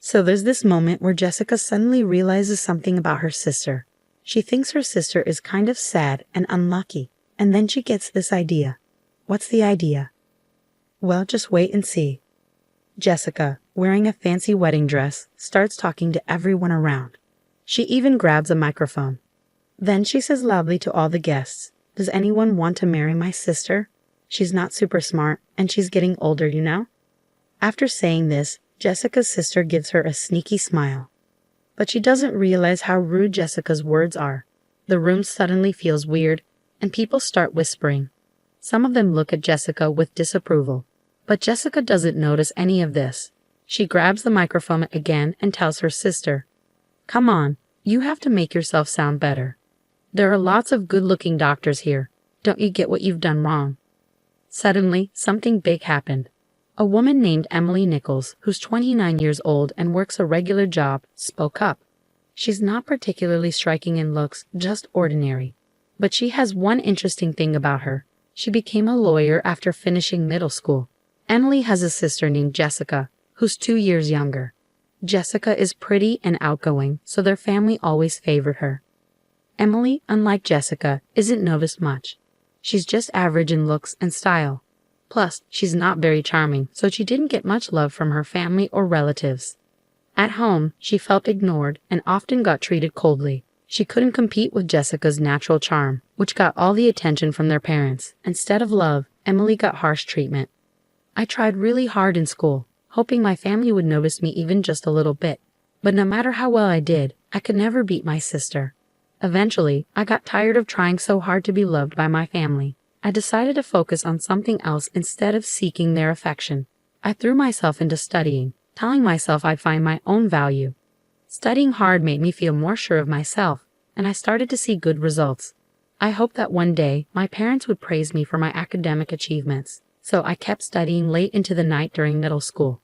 So there's this moment where Jessica suddenly realizes something about her sister. She thinks her sister is kind of sad and unlucky, and then she gets this idea. What's the idea? Well, just wait and see. Jessica, wearing a fancy wedding dress, starts talking to everyone around. She even grabs a microphone. Then she says loudly to all the guests, "Does anyone want to marry my sister? She's not super smart, and she's getting older, you know?" After saying this, Jessica's sister gives her a sneaky smile. But she doesn't realize how rude Jessica's words are. The room suddenly feels weird, and people start whispering. Some of them look at Jessica with disapproval. But Jessica doesn't notice any of this. She grabs the microphone again and tells her sister, "Come on, you have to make yourself sound better. There are lots of good-looking doctors here. Don't you get what you've done wrong?" Suddenly, something big happened. A woman named Emily Nichols, who's 29 years old and works a regular job, spoke up. She's not particularly striking in looks, just ordinary. But she has one interesting thing about her. She became a lawyer after finishing middle school. Emily has a sister named Jessica, who's 2 years younger. Jessica is pretty and outgoing, so their family always favored her. Emily, unlike Jessica, isn't noticed much. She's just average in looks and style. Plus, she's not very charming, so she didn't get much love from her family or relatives. At home, she felt ignored and often got treated coldly. She couldn't compete with Jessica's natural charm, which got all the attention from their parents. Instead of love, Emily got harsh treatment. I tried really hard in school, hoping my family would notice me even just a little bit. But no matter how well I did, I could never beat my sister. Eventually, I got tired of trying so hard to be loved by my family. I decided to focus on something else instead of seeking their affection. I threw myself into studying, telling myself I'd find my own value. Studying hard made me feel more sure of myself, and I started to see good results. I hoped that one day my parents would praise me for my academic achievements, so I kept studying late into the night during middle school.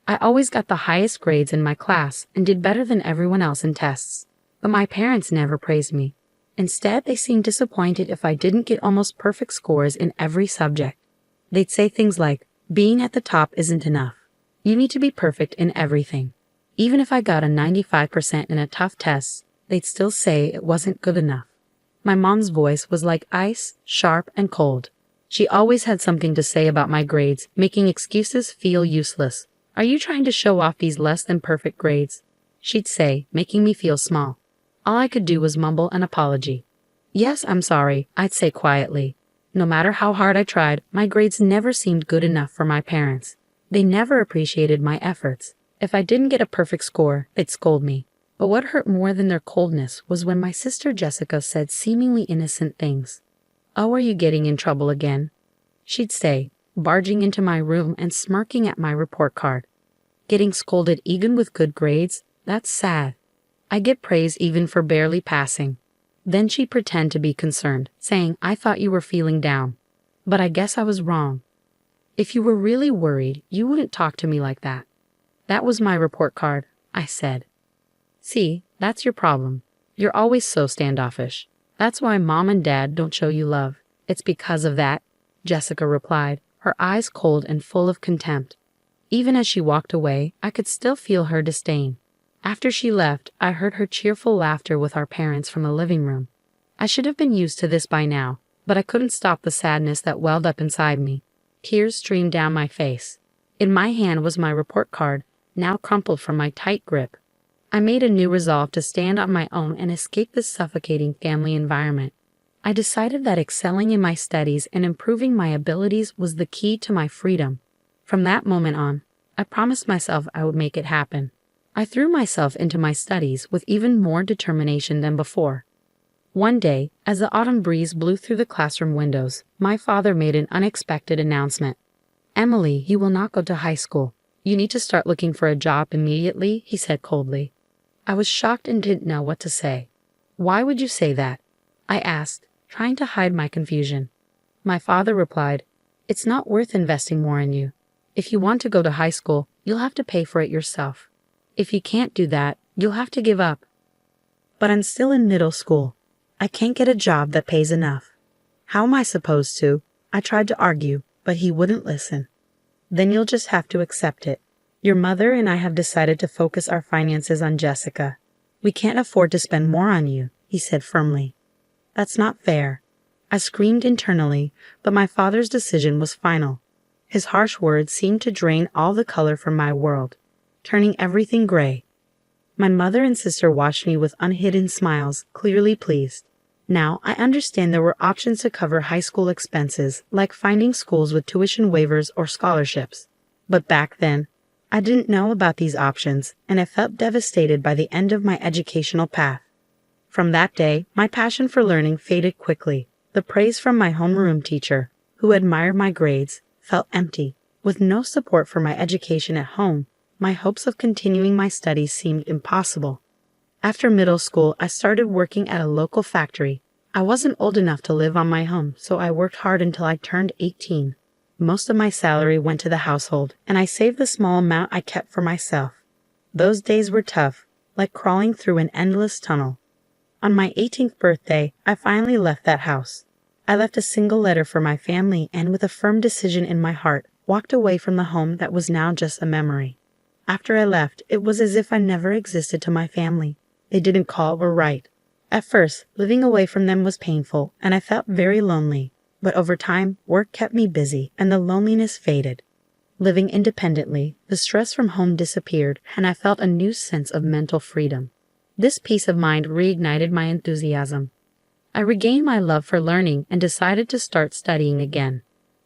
I always got the highest grades in my class and did better than everyone else in tests, but my parents never praised me. Instead, they seemed disappointed if I didn't get almost perfect scores in every subject. They'd say things like, "Being at the top isn't enough. You need to be perfect in everything." Even if I got a 95% in a tough test, they'd still say it wasn't good enough. My mom's voice was like ice, sharp and cold. She always had something to say about my grades, making excuses feel useless. "Are you trying to show off these less than perfect grades?" she'd say, making me feel small. All I could do was mumble an apology. "Yes, I'm sorry," I'd say quietly. No matter how hard I tried, my grades never seemed good enough for my parents. They never appreciated my efforts. If I didn't get a perfect score, they'd scold me. But what hurt more than their coldness was when my sister Jessica said seemingly innocent things. "Oh, are you getting in trouble again?" she'd say, barging into my room and smirking at my report card. Getting scolded even with good grades? That's sad. I get praise even for barely passing. Then she'd pretend to be concerned, saying, "I thought you were feeling down." But I guess I was wrong. "If you were really worried, you wouldn't talk to me like that." "That was my report card," I said. "See, that's your problem. You're always so standoffish. That's why Mom and Dad don't show you love. It's because of that," Jessica replied, her eyes cold and full of contempt. Even as she walked away, I could still feel her disdain. After she left, I heard her cheerful laughter with our parents from the living room. I should have been used to this by now, but I couldn't stop the sadness that welled up inside me. Tears streamed down my face. In my hand was my report card, now crumpled from my tight grip. I made a new resolve to stand on my own and escape this suffocating family environment. I decided that excelling in my studies and improving my abilities was the key to my freedom. From that moment on, I promised myself I would make it happen. I threw myself into my studies with even more determination than before. One day, as the autumn breeze blew through the classroom windows, my father made an unexpected announcement. "Emily, you will not go to high school. You need to start looking for a job immediately," he said coldly. I was shocked and didn't know what to say. "Why would you say that?" I asked, trying to hide my confusion. My father replied, "It's not worth investing more in you. If you want to go to high school, you'll have to pay for it yourself. If you can't do that, you'll have to give up." "But I'm still in middle school. I can't get a job that pays enough. How am I supposed to?" I tried to argue, but he wouldn't listen. "Then you'll just have to accept it. Your mother and I have decided to focus our finances on Jessica. We can't afford to spend more on you, he said firmly. That's not fair. I screamed internally, but my father's decision was final. His harsh words seemed to drain all the color from my world, turning everything gray. My mother and sister watched me with unhidden smiles, clearly pleased. Now, I understand there were options to cover high school expenses, like finding schools with tuition waivers or scholarships. But back then, I didn't know about these options, and I felt devastated by the end of my educational path. From that day, my passion for learning faded quickly. The praise from my homeroom teacher, who admired my grades, felt empty. With no support for my education at home, my hopes of continuing my studies seemed impossible. After middle school, I started working at a local factory. I wasn't old enough to live on my own, so I worked hard until I turned 18. Most of my salary went to the household, and I saved the small amount I kept for myself. Those days were tough, like crawling through an endless tunnel. On my 18th birthday, I finally left that house. I left a single letter for my family and, with a firm decision in my heart, walked away from the home that was now just a memory. After I left, it was as if I never existed to my family. They didn't call or write. At first, living away from them was painful, and I felt very lonely. But over time, work kept me busy, and the loneliness faded. Living independently, the stress from home disappeared, and I felt a new sense of mental freedom. This peace of mind reignited my enthusiasm. I regained my love for learning and decided to start studying again.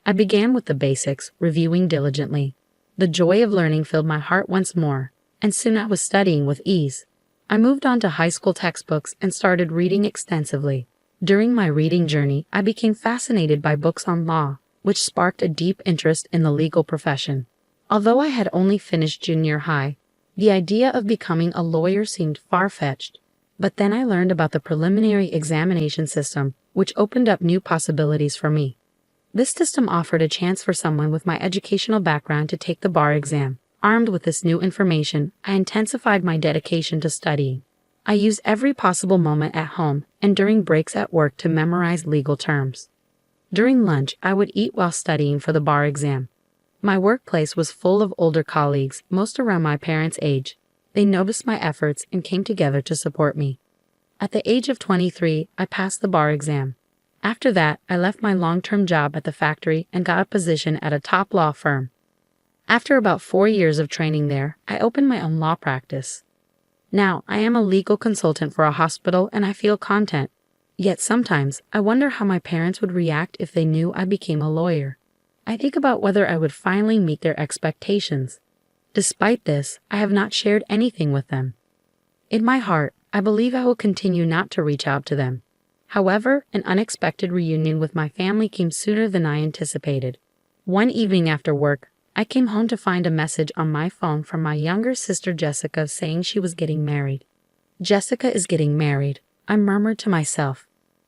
I began with the basics, reviewing diligently. The joy of learning filled my heart once more, and soon I was studying with ease. I moved on to high school textbooks and started reading extensively. During my reading journey, I became fascinated by books on law, which sparked a deep interest in the legal profession. Although I had only finished junior high, the idea of becoming a lawyer seemed far-fetched. But then I learned about the preliminary examination system, which opened up new possibilities for me. This system offered a chance for someone with my educational background to take the bar exam. Armed with this new information, I intensified my dedication to studying. I used every possible moment at home and during breaks at work to memorize legal terms. During lunch, I would eat while studying for the bar exam. My workplace was full of older colleagues, most around my parents' age. They noticed my efforts and came together to support me. At the age of 23, I passed the bar exam. After that, I left my long-term job at the factory and got a position at a top law firm. After about 4 years of training there, I opened my own law practice. Now, I am a legal consultant for a hospital and I feel content. Yet sometimes, I wonder how my parents would react if they knew I became a lawyer. I think about whether I would finally meet their expectations. Despite this, I have not shared anything with them. In my heart, I believe I will continue not to reach out to them. However, an unexpected reunion with my family came sooner than I anticipated. One evening after work, I came home to find a message on my phone from my younger sister Jessica saying she was getting married. Jessica is getting married, I murmured to myself.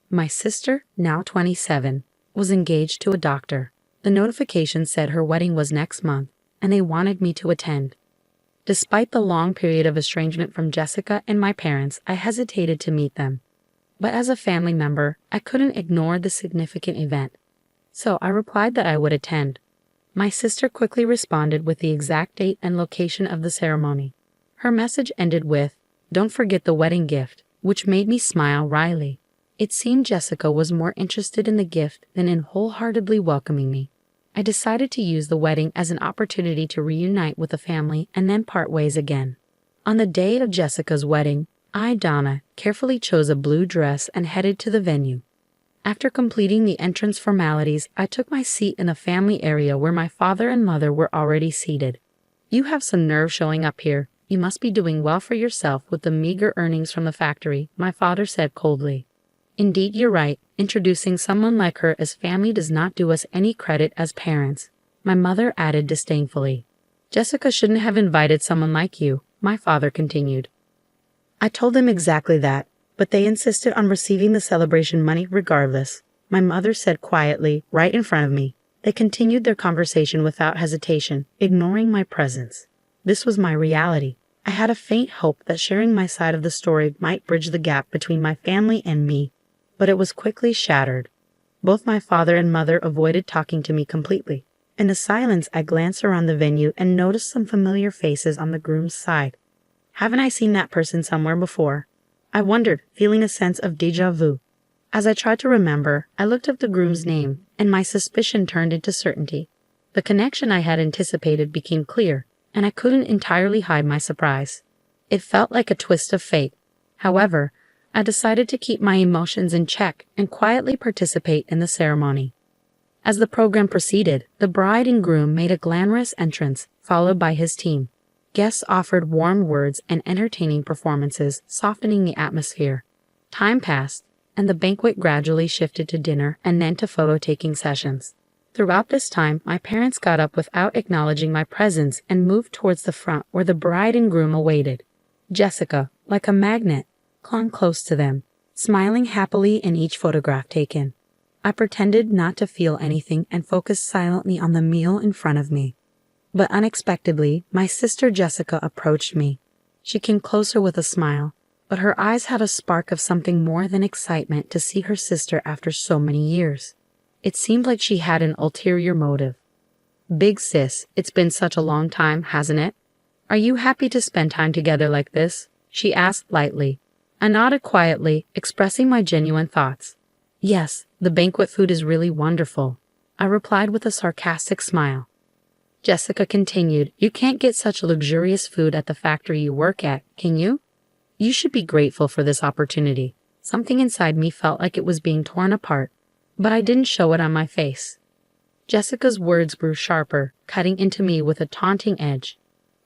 My sister, now 27, was engaged to a doctor. The notification said her wedding was next month, and they wanted me to attend. Despite the long period of estrangement from Jessica and my parents, I hesitated to meet them. But as a family member, I couldn't ignore the significant event. So I replied that I would attend. My sister quickly responded with the exact date and location of the ceremony. Her message ended with, "Don't forget the wedding gift," which made me smile wryly. It seemed Jessica was more interested in the gift than in wholeheartedly welcoming me. I decided to use the wedding as an opportunity to reunite with the family and then part ways again. On the day of Jessica's wedding, I, Donna, carefully chose a blue dress and headed to the venue. After completing the entrance formalities, I took my seat in the family area where my father and mother were already seated. "You have some nerve showing up here. You must be doing well for yourself with the meager earnings from the factory," my father said coldly. "Indeed, you're right. Introducing someone like her as family does not do us any credit as parents," my mother added disdainfully. "Jessica shouldn't have invited someone like you," my father continued. I told them exactly that, but they insisted on receiving the celebration money regardless, my mother said quietly, right in front of me. They continued their conversation without hesitation, ignoring my presence. This was my reality. I had a faint hope that sharing my side of the story might bridge the gap between my family and me, but it was quickly shattered. Both my father and mother avoided talking to me completely. In the silence, I glanced around the venue and noticed some familiar faces on the groom's side. Haven't I seen that person somewhere before? I wondered, feeling a sense of déjà vu. As I tried to remember, I looked up the groom's name, and my suspicion turned into certainty. The connection I had anticipated became clear, and I couldn't entirely hide my surprise. It felt like a twist of fate. However, I decided to keep my emotions in check and quietly participate in the ceremony. As the program proceeded, the bride and groom made a glamorous entrance, followed by his team. Guests offered warm words and entertaining performances, softening the atmosphere. Time passed, and the banquet gradually shifted to dinner and then to photo-taking sessions. Throughout this time, my parents got up without acknowledging my presence and moved towards the front where the bride and groom awaited. Jessica, like a magnet, clung close to them, smiling happily in each photograph taken. I pretended not to feel anything and focused silently on the meal in front of me. But unexpectedly, my sister Jessica approached me. She came closer with a smile, but her eyes had a spark of something more than excitement to see her sister after so many years. It seemed like she had an ulterior motive. "Big sis, it's been such a long time, hasn't it? Are you happy to spend time together like this?" she asked lightly. I nodded quietly, expressing my genuine thoughts. "Yes, the banquet food is really wonderful," I replied with a sarcastic smile. Jessica continued, "You can't get such luxurious food at the factory you work at, can you? You should be grateful for this opportunity." Something inside me felt like it was being torn apart, but I didn't show it on my face. Jessica's words grew sharper, cutting into me with a taunting edge.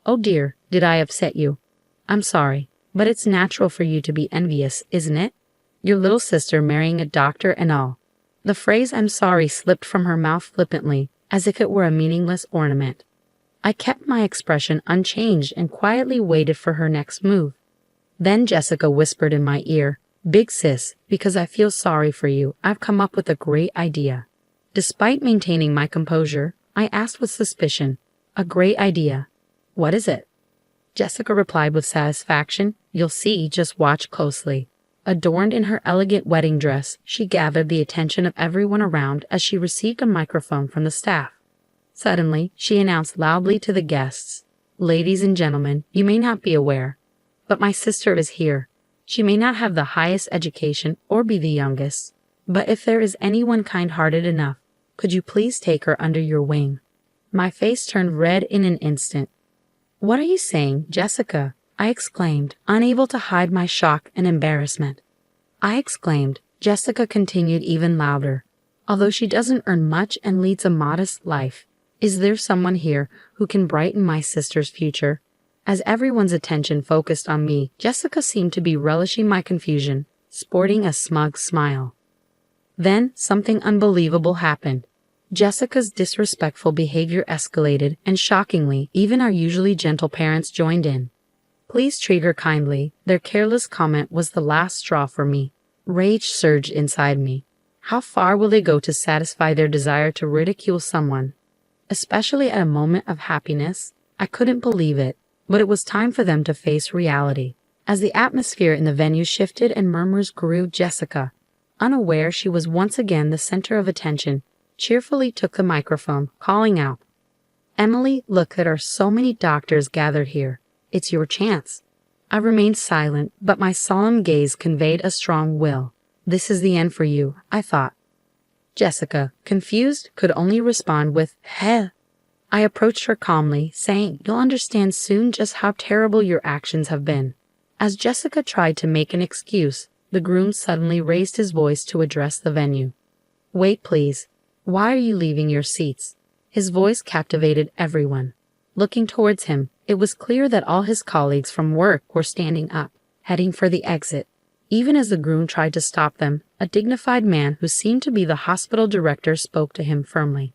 "Oh dear, did I upset you? I'm sorry, but it's natural for you to be envious, isn't it? Your little sister marrying a doctor and all." The phrase "I'm sorry" slipped from her mouth flippantly, as if it were a meaningless ornament. I kept my expression unchanged and quietly waited for her next move. Then Jessica whispered in my ear, "Big sis, because I feel sorry for you, I've come up with a great idea." Despite maintaining my composure, I asked with suspicion, "A great idea? What is it?" Jessica replied with satisfaction, "You'll see, just watch closely." Adorned in her elegant wedding dress, she gathered the attention of everyone around as she received a microphone from the staff. Suddenly, she announced loudly to the guests, "Ladies and gentlemen, you may not be aware, but my sister is here. She may not have the highest education or be the youngest, but if there is anyone kind-hearted enough, could you please take her under your wing?" My face turned red in an instant. "What are you saying, Jessica?" I exclaimed, unable to hide my shock and embarrassment. Jessica continued even louder. "Although she doesn't earn much and leads a modest life, is there someone here who can brighten my sister's future?" As everyone's attention focused on me, Jessica seemed to be relishing my confusion, sporting a smug smile. Then something unbelievable happened. Jessica's disrespectful behavior escalated, and shockingly, even our usually gentle parents joined in. "Please treat her kindly." Their careless comment was the last straw for me. Rage surged inside me. How far will they go to satisfy their desire to ridicule someone? Especially at a moment of happiness? I couldn't believe it, but it was time for them to face reality. As the atmosphere in the venue shifted and murmurs grew, Jessica, unaware she was once again the center of attention, cheerfully took the microphone, calling out, "Emily, look, there are so many doctors gathered here. It's your chance." I remained silent, but my solemn gaze conveyed a strong will. "This is the end for you," I thought. Jessica, confused, could only respond with, "Heh." I approached her calmly, saying, "You'll understand soon just how terrible your actions have been." As Jessica tried to make an excuse, the groom suddenly raised his voice to address the venue. "Wait, please. Why are you leaving your seats?" His voice captivated everyone. Looking towards him, it was clear that all his colleagues from work were standing up, heading for the exit. Even as the groom tried to stop them, a dignified man who seemed to be the hospital director spoke to him firmly.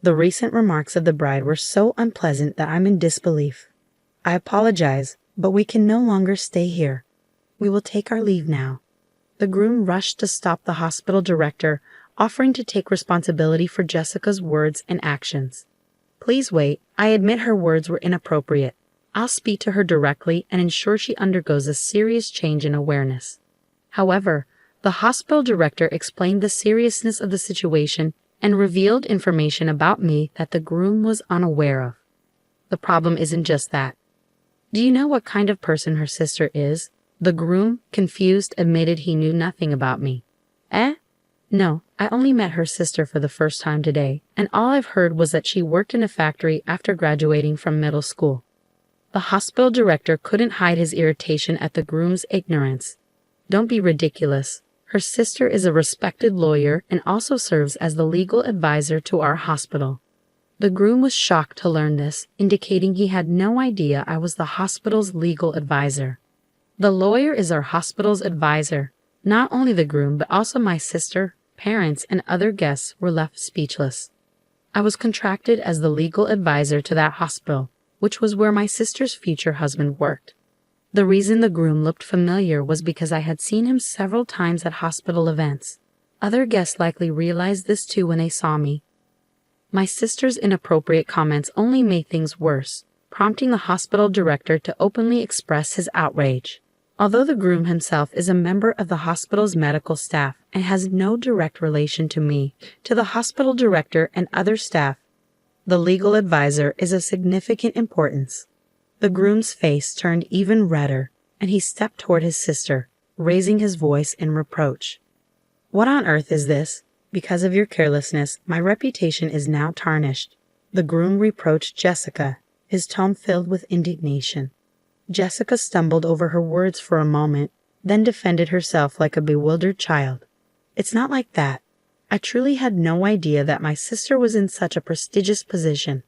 "The recent remarks of the bride were so unpleasant that I'm in disbelief. I apologize, but we can no longer stay here. We will take our leave now." The groom rushed to stop the hospital director, offering to take responsibility for Jessica's words and actions. "Please wait. I admit her words were inappropriate. I'll speak to her directly and ensure she undergoes a serious change in awareness." However, the hospital director explained the seriousness of the situation and revealed information about me that the groom was unaware of. The problem isn't just that. Do you know what kind of person her sister is? The groom, confused, admitted he knew nothing about me. Eh? No, I only met her sister for the first time today, and all I've heard was that she worked in a factory after graduating from middle school. The hospital director couldn't hide his irritation at the groom's ignorance. Don't be ridiculous. Her sister is a respected lawyer and also serves as the legal advisor to our hospital. The groom was shocked to learn this, indicating he had no idea I was the hospital's legal advisor. The lawyer is our hospital's advisor. Not only the groom, but also my sister, parents, and other guests were left speechless. I was contracted as the legal advisor to that hospital, which was where my sister's future husband worked. The reason the groom looked familiar was because I had seen him several times at hospital events. Other guests likely realized this too when they saw me. My sister's inappropriate comments only made things worse, prompting the hospital director to openly express his outrage. Although the groom himself is a member of the hospital's medical staff and has no direct relation to me, to the hospital director and other staff, the legal advisor is of significant importance. The groom's face turned even redder, and he stepped toward his sister, raising his voice in reproach. What on earth is this? Because of your carelessness, my reputation is now tarnished. The groom reproached Jessica, his tone filled with indignation. Jessica stumbled over her words for a moment, then defended herself like a bewildered child. It's not like that. I truly had no idea that my sister was in such a prestigious position.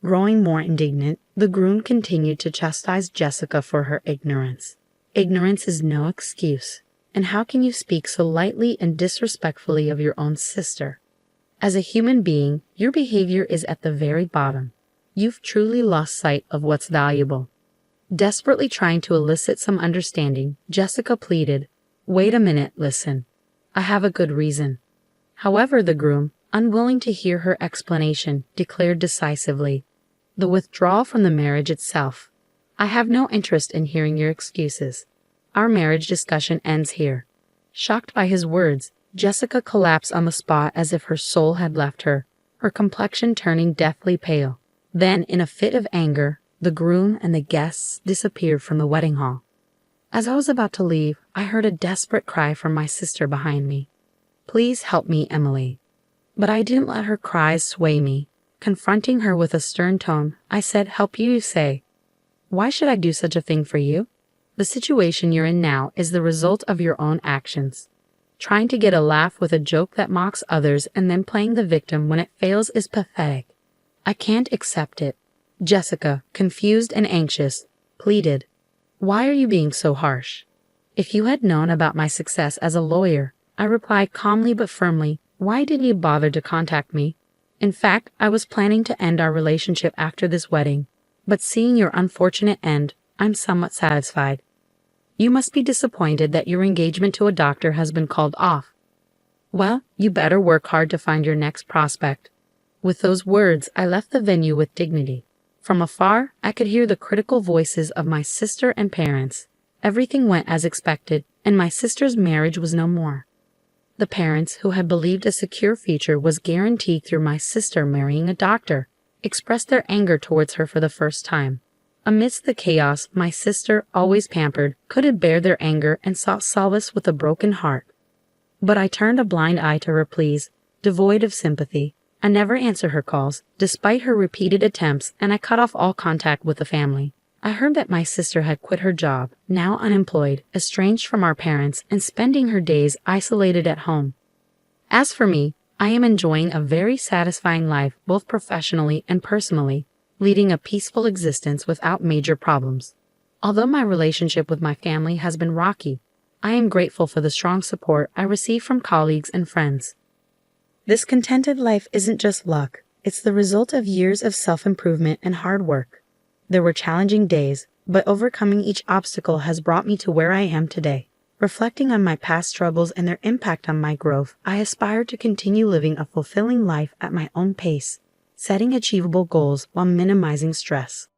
Growing more indignant, the groom continued to chastise Jessica for her ignorance. Ignorance is no excuse. And how can you speak so lightly and disrespectfully of your own sister? As a human being, your behavior is at the very bottom. You've truly lost sight of what's valuable. Desperately trying to elicit some understanding, Jessica pleaded, "Wait a minute, listen. I have a good reason." However, the groom, unwilling to hear her explanation, declared decisively, "The withdrawal from the marriage itself. I have no interest in hearing your excuses. Our marriage discussion ends here." Shocked by his words, Jessica collapsed on the spot as if her soul had left her, her complexion turning deathly pale. Then, in a fit of anger, the groom and the guests disappeared from the wedding hall. As I was about to leave, I heard a desperate cry from my sister behind me. "Please help me, Emily." But I didn't let her cries sway me. Confronting her with a stern tone, I said, "Help you say? Why should I do such a thing for you? The situation you're in now is the result of your own actions. Trying to get a laugh with a joke that mocks others and then playing the victim when it fails is pathetic. I can't accept it." Jessica, confused and anxious, pleaded, "Why are you being so harsh? If you had known about my success as a lawyer," I replied calmly but firmly, "why didn't you bother to contact me? In fact, I was planning to end our relationship after this wedding, but seeing your unfortunate end, I'm somewhat satisfied. You must be disappointed that your engagement to a doctor has been called off. Well, you better work hard to find your next prospect." With those words, I left the venue with dignity. From afar, I could hear the critical voices of my sister and parents. Everything went as expected, and my sister's marriage was no more. The parents, who had believed a secure future was guaranteed through my sister marrying a doctor, expressed their anger towards her for the first time. Amidst the chaos, my sister, always pampered, couldn't bear their anger and sought solace with a broken heart. But I turned a blind eye to her pleas, devoid of sympathy. I never answered her calls, despite her repeated attempts, and I cut off all contact with the family. I heard that my sister had quit her job, now unemployed, estranged from our parents, and spending her days isolated at home. As for me, I am enjoying a very satisfying life both professionally and personally, leading a peaceful existence without major problems. Although my relationship with my family has been rocky, I am grateful for the strong support I receive from colleagues and friends. This contented life isn't just luck, it's the result of years of self-improvement and hard work. There were challenging days, but overcoming each obstacle has brought me to where I am today. Reflecting on my past struggles and their impact on my growth, I aspire to continue living a fulfilling life at my own pace, setting achievable goals while minimizing stress.